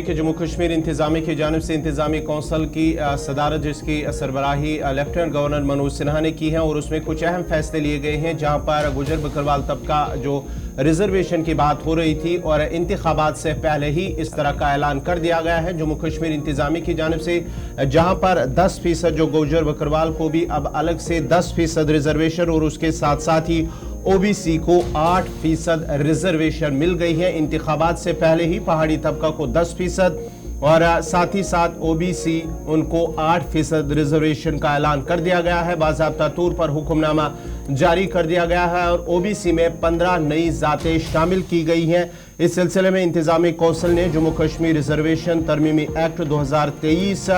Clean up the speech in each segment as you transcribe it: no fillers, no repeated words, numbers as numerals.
कि जम्मू कश्मीर इंतजामी की जानिब से इंतजामी कौंसल की सदारत जिसकी सरबराही लेफ्टिनेंट गवर्नर मनोज सिन्हा ने की है और उसमें कुछ अहम फैसले लिए गए हैं, जहां पर गुजर बकरवाल तबका जो रिजर्वेशन की बात हो रही थी और इंतखाबात से पहले ही इस तरह का ऐलान कर दिया गया है जम्मू कश्मीर इंतजामी की जानिब से, जहां पर 10% जो गुजर बकरवाल को भी अब अलग से 10% रिजर्वेशन और उसके साथ साथ ही ओबीसी को 8% रिजर्वेशन मिल गई है। इंतखाबात से पहले ही पहाड़ी तबका को 10% और साथ ही साथ ओबीसी उनको 8% रिजर्वेशन का ऐलान कर दिया गया है। बाज़ाब्ता तौर पर हुक्मनामा जारी कर दिया गया है और ओबीसी में 15 नई जातें शामिल की गई हैं। इस सिलसिले में इंतजामी कौंसिल ने जम्मू कश्मीर रिजर्वेशन तरमीमी एक्ट 2023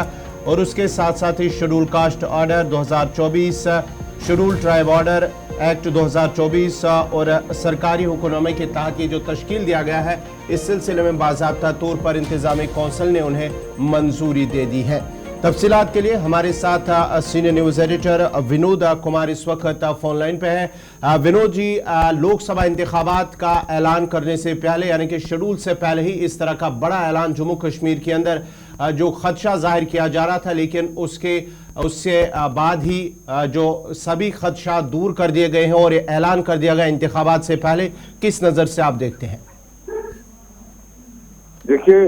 और उसके साथ साथ ही schedule caste order 2024, schedule tribe order act 2024 और सरकारी हुक्मनामे के तहत जो तश्कील दिया गया है, इस सिलसिले में बाज़ाब्ता तौर पर इंतजामी कौंसिल ने उन्हें मंजूरी दे दी है। तफसीलात के लिए हमारे साथ senior news editor Vinod Kumar इस वक्त फोन लाइन पे है। विनोद जी, लोकसभा इंतखाबात का ऐलान करने से पहले यानी कि शेड्यूल से पहले ही इस तरह का बड़ा ऐलान जम्मू कश्मीर के अंदर जो खदशा जाहिर किया जा रहा था, लेकिन उससे बाद ही जो सभी खदशा दूर कर दिए गए हैं और ये ऐलान कर दिया गया इंतखाबात से पहले, किस नज़र से आप देखते हैं? देखिए,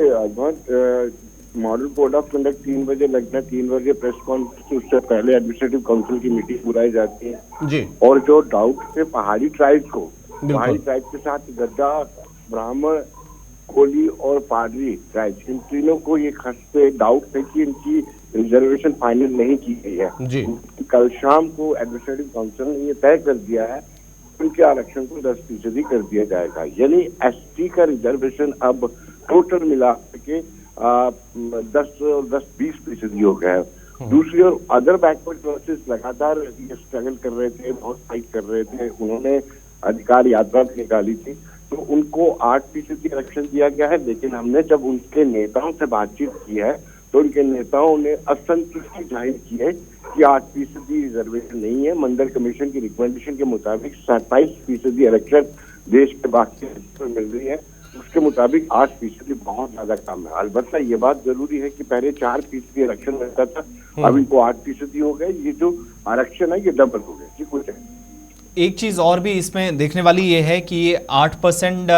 मॉडल कोड ऑफ कंडक्ट 3 बजे लगना, 3 बजे प्रेस कॉन्फ्रेंस, उससे पहले एडमिनिस्ट्रेटिव काउंसिल की मीटिंग बुलाई जाती है जी। और जो डाउट थे पहाड़ी ट्राइब के साथ गद्दा, ब्राह्मण, कोली और पाडरी ट्राइब, इन तीनों को ये खास पे डाउट है कि इनकी रिजर्वेशन फाइनल नहीं की गई है जी। कल शाम को एडमिनिस्ट्रेटिव काउंसिल ने ये तय कर दिया है उनके आरक्षण को 10% कर दिया जाएगा। यानी एसटी का रिजर्वेशन अब टोटल मिला के 10-20% हो गया है। दूसरी ओर अदर बैकवर्ड क्लासेस लगातार ये स्ट्रगल कर रहे थे, बहुत फाइट कर रहे थे, उन्होंने अधिकार यात्रा निकाली थी, तो उनको 8% आरक्षण दिया गया है। लेकिन हमने जब उनके नेताओं से बातचीत की है तो उनके नेताओं ने असंतुष्टि जाहिर की है कि 8% रिजर्वेशन नहीं है। मंडल कमीशन की रिकमेंडेशन के मुताबिक 27% आरक्षण देश के बाकी हिस्सों में मिल रही है, उसके मुताबिक 8% बहुत ज्यादा कम है। अलबत्ता ये बात जरूरी है कि पहले 4% आरक्षण मिलता था, अब इनको 8% हो गए। ये जो आरक्षण है ये डबल हो गए जी। कुछ है एक चीज़ और भी इसमें देखने वाली ये है कि ये 8%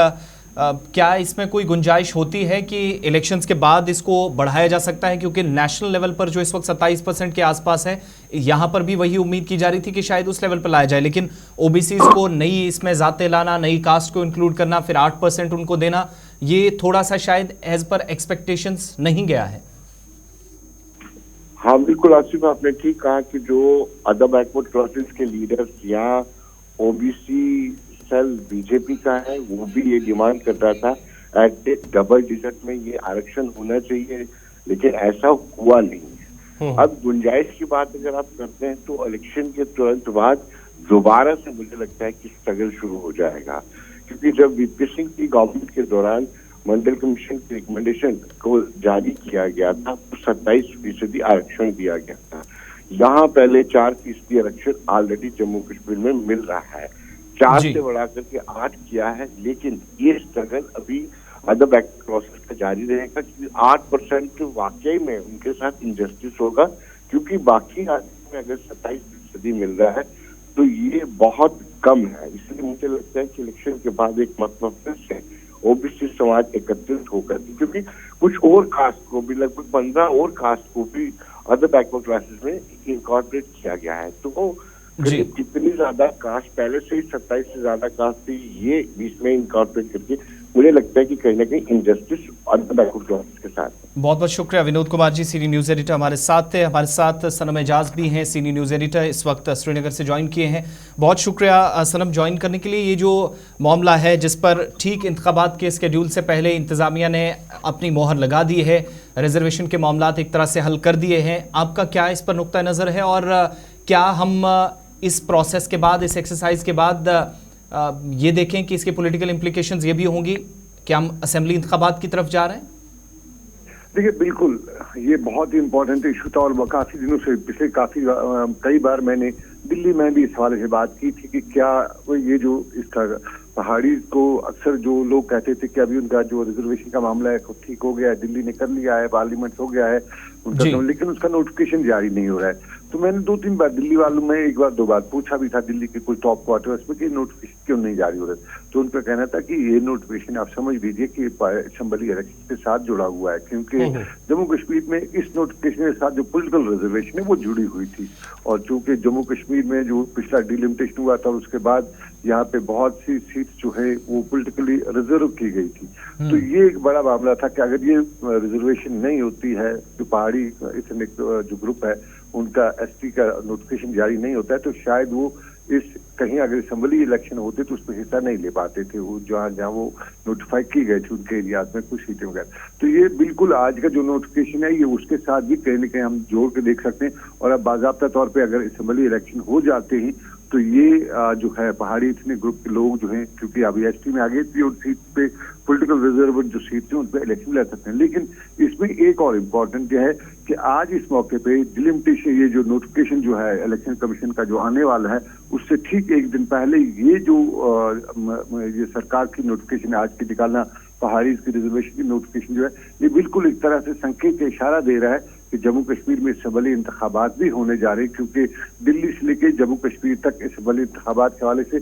क्या इसमें कोई गुंजाइश होती है कि इलेक्शंस के बाद इसको बढ़ाया जा सकता है? क्योंकि नेशनल लेवल पर जो इस वक्त 27% के आसपास है, यहाँ पर भी वही उम्मीद की जा रही थी कि शायद उस लेवल पर लाया जाए, लेकिन ओबीसी को नई इसमें जाते लाना, नई कास्ट को इंक्लूड करना, फिर 8% उनको देना, ये थोड़ा सा शायद एज पर एक्सपेक्टेशंस नहीं गया है। हाँ बिल्कुल आसिफ, आपने ठीक कहा कि जो अदर बैकवर्ड क्लासेस के लीडर्स या ओबीसी सेल बीजेपी का है, वो भी ये डिमांड कर रहा था एट डबल डिजिट में ये आरक्षण होना चाहिए, लेकिन ऐसा हुआ नहीं है। अब गुंजाइश की बात अगर आप करते हैं तो इलेक्शन के तुरंत बाद दोबारा से मुझे लगता है कि स्ट्रगल शुरू हो जाएगा, क्योंकि जब वीपी सिंह की गवर्नमेंट के दौरान मंडल कमीशन की रिकमेंडेशन को जारी किया गया था तो 27% आरक्षण दिया गया था। यहाँ पहले 4% आरक्षण ऑलरेडी जम्मू कश्मीर में मिल रहा है, 4 से बढ़ा करके 8 किया है। लेकिन ये स्ट्रगल अभी अदर बैकवर्ड क्लासेस का जारी रहेगा, क्योंकि 8% वाकई में उनके साथ इंजस्टिस होगा, क्योंकि बाकी राज्यों में अगर 27% मिल रहा है तो ये बहुत कम है। इसलिए मुझे लगता है कि इलेक्शन के बाद एक मतलब से ओबीसी समाज एकत्रित होकर, क्योंकि कुछ और कास्ट को भी, लगभग 15 और कास्ट को भी अदर बैकवर्ड क्लासेस में इनकॉर्पोरेट किया गया है। तो कितनी ज्यादा कास्ट, पहले से ही 27 से ज्यादा कास्ट थी, ये बीच में इनकॉर्पोरेट करके मुझे लगता है कि कहीं ना कहीं इनजस्टिस अदर बैकवर्ड क्लासेस के साथ। बहुत बहुत शुक्रिया Vinod Kumar ji, senior news editor हमारे साथ थे। हमारे साथ सनम एजाज भी हैं, सीनियर न्यूज़ एडिटर, इस वक्त श्रीनगर से ज्वाइन किए हैं। बहुत शुक्रिया सनम ज्वाइन करने के लिए। ये जो मामला है जिस पर ठीक इंतखाबात के स्केड्यूल से पहले इंतज़ामिया ने अपनी मोहर लगा दी है, रिजर्वेशन के मामला एक तरह से हल कर दिए हैं, आपका क्या इस पर नुक्ता नज़र है? और क्या हम इस प्रोसेस के बाद, इस एक्सरसाइज के बाद ये देखें कि इसके पॉलिटिकल इंप्लीकेशंस ये भी होंगी कि हम असेंबली इंतखाबात की तरफ जा रहे हैं? देखिए बिल्कुल, ये बहुत ही इम्पोर्टेंट इशू था और काफी दिनों से, पिछले कई बार मैंने दिल्ली में भी इस हवाले से बात की थी कि क्या ये जो इसका पहाड़ी को अक्सर जो लोग कहते थे कि अभी उनका जो रिजर्वेशन का मामला है ठीक हो गया है, दिल्ली ने कर लिया है, पार्लियामेंट हो गया है उनका, लेकिन उसका नोटिफिकेशन जारी नहीं हो रहा है। तो मैंने 2-3 बार दिल्ली वालों में 1-2 बार पूछा भी था दिल्ली के कोई टॉप क्वार्टर्स में कि नोटिफिकेशन क्यों नहीं जारी हो रहा। तो उनका कहना था कि ये नोटिफिकेशन आप समझ लीजिए कि असेंबली इलेक्शन के साथ जुड़ा हुआ है, क्योंकि जम्मू कश्मीर में इस नोटिफिकेशन के साथ जो पॉलिटिकल रिजर्वेशन है वो जुड़ी हुई थी। और चूंकि जम्मू कश्मीर में जो पिछला डिलिमिटेशन हुआ था उसके बाद यहाँ पे बहुत सी सीट जो है वो पॉलिटिकली रिजर्व की गई थी। तो ये एक बड़ा मामला था कि अगर ये रिजर्वेशन नहीं होती है, जो पहाड़ी इथनिक जो ग्रुप है उनका एसटी का नोटिफिकेशन जारी नहीं होता है, तो शायद वो इस कहीं अगर असेंबली इलेक्शन होते तो उसमें हिस्सा नहीं ले पाते थे, वो जहाँ वो नोटिफाई की गए थे उनके एरियाज में कुछ सीटें वगैरह। तो ये बिल्कुल आज का जो नोटिफिकेशन है ये उसके साथ भी कहीं न कहीं हम जोड़ के देख सकते हैं। और अब बाकायदा तौर पे अगर असेंबली इलेक्शन हो जाते हैं तो ये जो है पहाड़ी इतने ग्रुप के लोग जो हैं, क्योंकि अभी एसटी में आगे थी उन सीट पे पॉलिटिकल रिजर्व जो सीट थी उन पे इलेक्शन लड़ सकते हैं। लेकिन इसमें एक और इम्पोर्टेंट यह है कि आज इस मौके पे डिलिमिटेशन ये जो नोटिफिकेशन जो है इलेक्शन कमीशन का जो आने वाला है उससे ठीक एक दिन पहले ये जो ये सरकार की नोटिफिकेशन आज की निकालना पहाड़ी की रिजर्वेशन की नोटिफिकेशन जो है ये बिल्कुल एक तरह से संकेत का इशारा दे रहा है कि जम्मू कश्मीर में असेंबली इंतखाबात भी होने जा रहे हैं, क्योंकि दिल्ली से लेके जम्मू कश्मीर तक असेंबली इंतखाबात के हवाले से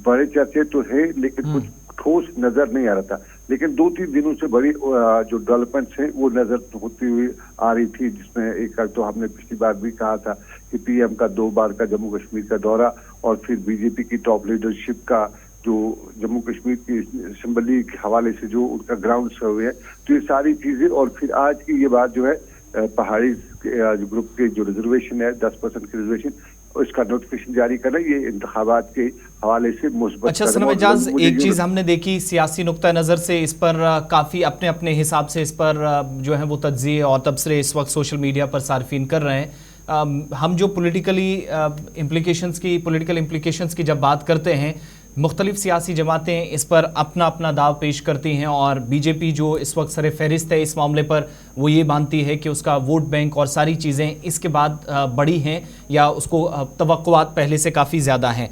बड़े चर्चे तो है लेकिन कुछ ठोस नजर नहीं आ रहा था। लेकिन 2-3 दिनों से बड़ी जो डेवलपमेंट्स हैं वो नजर होती हुई आ रही थी, जिसमें एक तो हमने पिछली बार भी कहा था कि पीएम का 2 बार का जम्मू कश्मीर का दौरा और फिर बीजेपी की टॉप लीडरशिप का जो जम्मू कश्मीर की असेंबली के हवाले से जो उनका ग्राउंड सर्वे है, तो ये सारी चीजें और फिर आज की ये बात जो है पहाड़ी जो ग्रुप के जो रिजर्वेशन है 10% की रिजर्वेशन इसका नोटिफिकेशन जारी करना ये इंतखाबात के हवाले से मुस्बत। अच्छा सनम एजाज, एक चीज हमने देखी सियासी नुक्ता नज़र से इस पर काफ़ी अपने अपने हिसाब से इस पर जो है वो तज्ज़िये और तबसरे इस वक्त सोशल मीडिया पर सार्फिन कर रहे हैं। हम जो पॉलिटिकल इम्प्लिकेशंस की जब बात करते हैं, मुख्तलिफ सियासी जमातें इस पर अपना अपना दाव पेश करती हैं और बीजेपी जो इस वक्त सर फहरिस्त है इस मामले पर वो ये मानती है कि उसका वोट बैंक और सारी चीज़ें इसके बाद बड़ी हैं या उसको तवक्कुआत पहले से काफ़ी ज़्यादा हैं।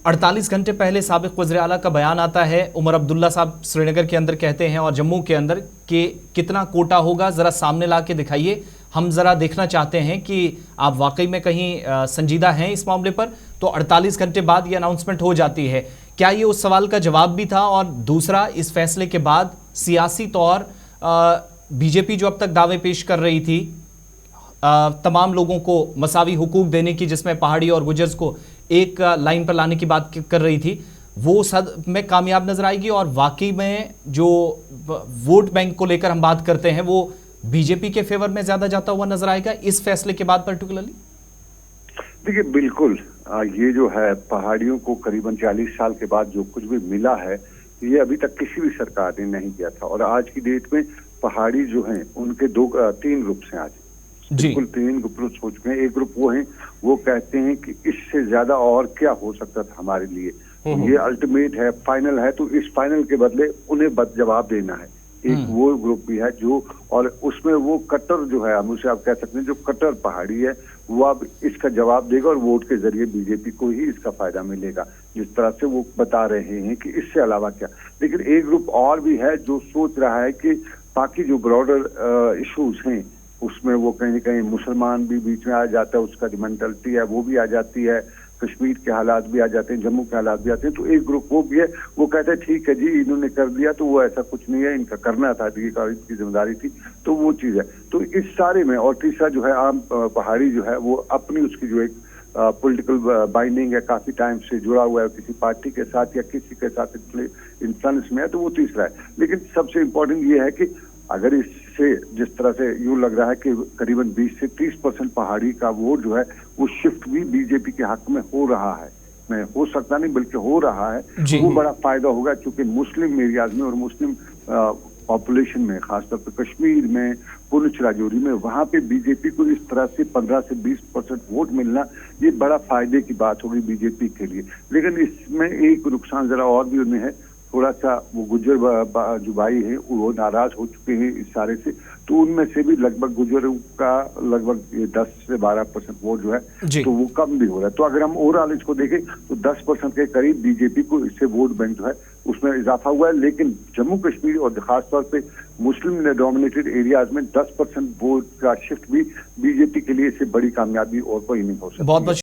48 घंटे पहले साबिक़ वज़ीर आला का बयान आता है, उमर अब्दुल्ला साहब श्रीनगर के अंदर कहते हैं और जम्मू के अंदर कि कितना कोटा होगा ज़रा सामने ला के दिखाइए, हम ज़रा देखना चाहते हैं कि आप वाकई में कहीं संजीदा हैं इस मामले पर। तो 48 घंटे बाद ये अनाउंसमेंट हो जाती है। क्या ये उस सवाल का जवाब भी था? और दूसरा, इस फैसले के बाद सियासी तौर बीजेपी जो अब तक दावे पेश कर रही थी तमाम लोगों को मसावी हुकूक देने की, जिसमें पहाड़ी और गुजर्स को एक लाइन पर लाने की बात कर रही थी, वो सद में कामयाब नजर आएगी और वाकई में जो वोट बैंक को लेकर हम बात करते हैं वो बीजेपी के फेवर में ज्यादा जाता हुआ नजर आएगा इस फैसले के बाद पर्टिकुलरली? देखिए बिल्कुल, ये जो है पहाड़ियों को करीबन 40 साल के बाद जो कुछ भी मिला है ये अभी तक किसी भी सरकार ने नहीं किया था। और आज की डेट में पहाड़ी जो हैं उनके 3 ग्रुप्स हैं आज, बिल्कुल 3 ग्रुप हो चुके हैं। एक ग्रुप वो हैं वो कहते हैं कि इससे ज्यादा और क्या हो सकता था हमारे लिए, ये अल्टीमेट है, फाइनल है, तो इस फाइनल के बदले उन्हें जवाब देना है। एक वो ग्रुप भी है जो, और उसमें वो कट्टर जो है, हम उसे आप कह सकते हैं जो कट्टर पहाड़ी है, वो अब इसका जवाब देगा और वोट के जरिए बीजेपी को ही इसका फायदा मिलेगा, जिस तरह से वो बता रहे हैं कि इससे अलावा क्या। लेकिन एक ग्रुप और भी है जो सोच रहा है कि बाकी जो ब्रॉडर इश्यूज हैं उसमें वो कहीं न कहीं मुसलमान भी बीच में आ जाता है, उसका जो मेंटलिटी है वो भी आ जाती है, कश्मीर के हालात भी आ जाते हैं, जम्मू के हालात भी आते हैं। तो एक ग्रुप वो भी है, वो कहते हैं ठीक है जी इन्होंने कर दिया तो वो ऐसा कुछ नहीं है, इनका करना था, इनकी जिम्मेदारी थी, तो वो चीज है। तो इस सारे में, और तीसरा जो है आम पहाड़ी जो है वो अपनी उसकी जो एक पॉलिटिकल बाइंडिंग है, काफी टाइम से जुड़ा हुआ है किसी पार्टी के साथ या किसी के साथ इंफ्लुएंस में है, तो वो तीसरा है। लेकिन सबसे इम्पोर्टेंट ये है कि अगर इससे जिस तरह से यूं लग रहा है कि करीबन 20 से 30% पहाड़ी का वोट जो है वो शिफ्ट भी बीजेपी के हक में हो रहा है, मैं हो सकता नहीं बल्कि हो रहा है, वो बड़ा फायदा होगा, क्योंकि मुस्लिम एरियाज में और मुस्लिम पॉपुलेशन में, खासतौर पर कश्मीर में, पुंछ राजौरी में, वहां पे बीजेपी को इस तरह से 15 से 20% वोट मिलना ये बड़ा फायदे की बात होगी बीजेपी के लिए। लेकिन इसमें एक नुकसान जरा और भी उन्हें है, थोड़ा सा वो गुज्जर जो भाई हैं वो नाराज हो चुके हैं इस सारे से, तो उनमें से भी लगभग गुज्जरों का लगभग 10 से 12% वोट जो है जी। तो वो कम भी हो रहा है। तो अगर हम ओवरऑल इसको देखें तो 10% के करीब बीजेपी को इससे वोट बैंक जो है उसमें इजाफा हुआ है। लेकिन जम्मू कश्मीर और खासतौर पे मुस्लिम डोमिनेटेड एरियाज में 10% वोट का शिफ्ट भी बीजेपी के लिए इससे बड़ी कामयाबी और कोई नहीं हो सकती। बहुत